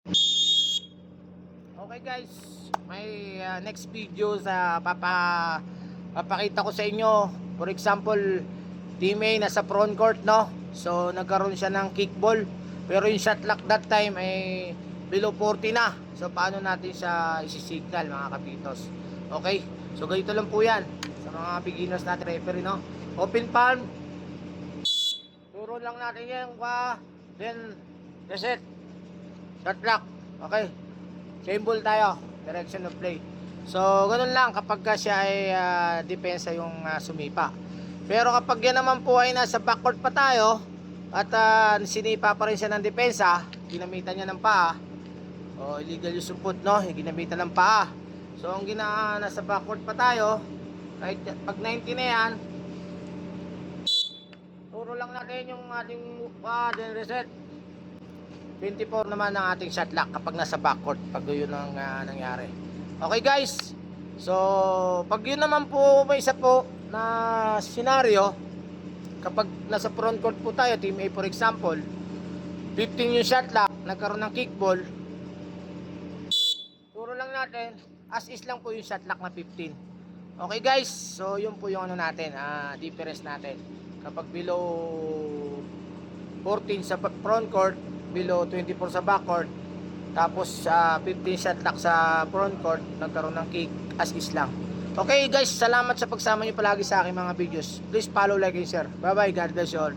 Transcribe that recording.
Okay guys, may next video sa papakita ko sa inyo. For example, Team A nasa front court, no? So nagkaroon siya ng kickball, pero yung shot clock that time ay below 40 na. So paano natin siya isi-signal, mga kapitos? Okay, so ganito lang po yan sa mga beginners natin, referee, no? Open palm, turo lang natin yan, then reset, shot clock. Okay, symbol tayo, direction of play. So ganun lang kapag siya ay depensa yung sumipa. Pero kapag yan naman po ay nasa backcourt pa tayo at sinipa pa rin siya ng depensa, ginamitan niya ng paa, o illegal use of foot, no? Ginamitan ng paa. So ang nasa backcourt pa tayo, kahit pag 90 na yan, turo lang natin yung ating then reset. 24 naman ang ating shot clock kapag nasa backcourt, pag yun ang nangyari. Okay guys, so pag yun naman po, may isa po na senaryo, kapag nasa front court po tayo, Team A for example, 15 yung shot clock, nagkaroon ng kickball, turo lang natin, as is lang po yung shot clock na 15. Okay guys, so yun po yung ano natin, difference natin. Kapag below 14 sa front court, below 24 sa backcourt, tapos 15 shot clock sa front court, nagkaroon ng kick, as is lang. Okay guys, salamat sa pagsama nyo palagi sa aking mga videos. Please follow, like, and share. Bye bye, God bless you all.